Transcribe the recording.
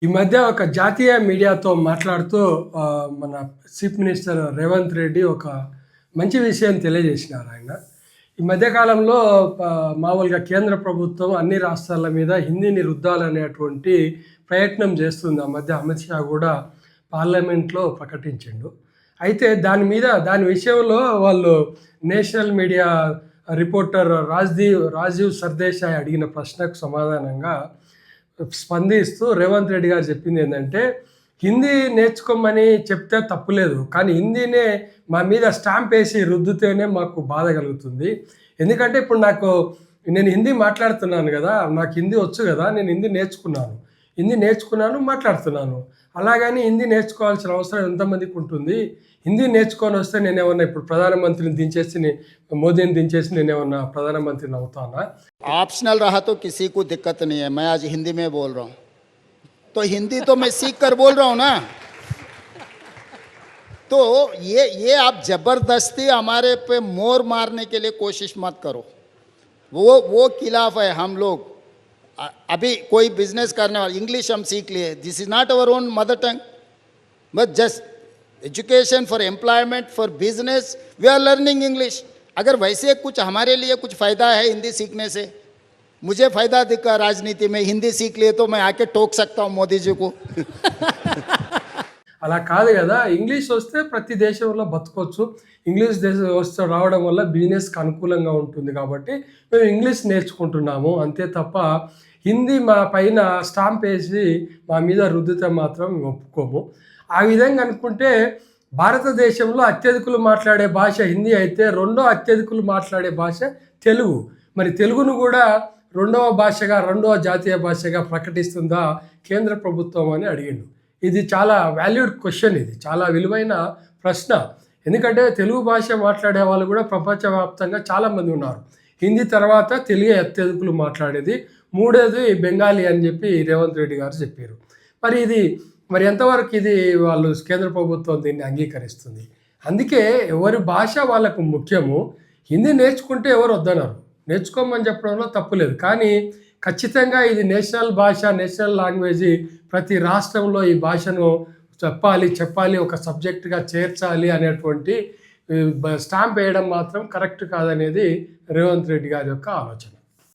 ఈ మధ్య ఒక జాతీయ మీడియాతో మాట్లాడుతూ మన చీఫ్ మినిస్టర్ రేవంత్ రెడ్డి ఒక మంచి విషయం తెలియజేసినారు ఆయన. ఈ మధ్యకాలంలో మామూలుగా కేంద్ర ప్రభుత్వం అన్ని రాష్ట్రాల మీద హిందీని రుద్దాలనేటువంటి ప్రయత్నం చేస్తుంది. ఆ మధ్య అమిత్ షా కూడా పార్లమెంట్లో ప్రకటించిండు. అయితే దాని విషయంలో వాళ్ళు national media reporter Rajeev Sardesai అడిగిన ప్రశ్నకు సమాధానంగా స్పందిస్తూ రేవంత్ రెడ్డి గారు చెప్పింది ఏంటంటే, హిందీ నేర్చుకోమని చెప్తే తప్పులేదు, కానీ హిందీనే మా మీద స్టాంప్ వేసి రుద్దుతేనే మాకు బాధ కలుగుతుంది. ఎందుకంటే ఇప్పుడు నేను హిందీ మాట్లాడుతున్నాను కదా, నాకు హిందీ వచ్చు కదా, నేను హిందీ నేర్చుకున్నాను మాట్లాడుతున్నాను. అలాగని హిందీ నేర్చుకోవాల్సిన అవసరం ఎంతమందికి ఉంటుంది? హిందీ నేర్చుకొని వస్తే నేనేమన్నా ఇప్పుడు ప్రధానమంత్రిని దించేసి మోదీని దించేసి నేనేమన్నా ప్రధానమంత్రిని అవుతానా? ऑप्शनल रहा तो किसी को दिक्कत नहीं है। मैं आज हिंदी में बोल रहा हूँ, तो हिंदी तो मैं सीख कर बोल रहा हूँ ना। तो ये आप जबरदस्ती हमारे पे मोर मारने के लिए कोशिश मत करो। वो खिलाफ है हम लोग। अभी कोई बिजनेस करने वाला इंग्लिश हम सीख लिए, this is not our own mother tongue, but just education for employment for business we are learning English. अगर वैसे कुछ हमारे लिए कुछ फ़ायदा है हिंदी सीखने से, मुझे फ़ायदा दिखा राजनीति में, हिंदी सीख लिए तो मैं आके टोक सकता हूँ मोदी जी को। అలా కాదు కదా, ఇంగ్లీష్ వస్తే ప్రతి దేశంలో బతకొచ్చు. ఇంగ్లీష్ రావడం వల్ల బిజినెస్కి అనుకూలంగా ఉంటుంది కాబట్టి మేము ఇంగ్లీష్ నేర్చుకుంటున్నాము అంతే తప్ప హిందీ మా పైన స్టాంప్ వేసి మా మీద రుద్దితే మాత్రం మేము ఒప్పుకోము. ఆ విధంగా అనుకుంటే భారతదేశంలో అత్యధికులు మాట్లాడే భాష హిందీ అయితే రెండో అత్యధికులు మాట్లాడే భాష తెలుగు. మరి తెలుగును కూడా రెండవ జాతీయ భాషగా ప్రకటిస్తుందా కేంద్ర ప్రభుత్వం అని అడిగిండు. ఇది చాలా వాల్యూడ్ క్వశ్చన్, ఇది చాలా విలువైన ప్రశ్న. ఎందుకంటే తెలుగు భాష మాట్లాడే వాళ్ళు కూడా ప్రపంచవ్యాప్తంగా చాలామంది ఉన్నారు. హిందీ తర్వాత తెలుగే అత్యధికులు మాట్లాడేది, మూడోది బెంగాలీ అని చెప్పి రేవంత్ రెడ్డి గారు చెప్పారు. మరి ఎంతవరకు ఇది వాళ్ళు కేంద్ర ప్రభుత్వం దీన్ని అంగీకరిస్తుంది? అందుకే ఎవరి భాష వాళ్ళకు ముఖ్యము. హిందీ నేర్చుకుంటే ఎవరు వద్దన్నారు, నేర్చుకోమని చెప్పడంలో తప్పులేదు. కానీ ఖచ్చితంగా ఇది నేషనల్ భాష, నేషనల్ లాంగ్వేజ్. ప్రతి రాష్ట్రంలో ఈ భాషను చెప్పాలి, ఒక సబ్జెక్టుగా చేర్చాలి అనేటువంటి స్టాంప్ వేయడం మాత్రం కరెక్ట్ కాదనేది రేవంత్ రెడ్డి గారి యొక్క ఆలోచన.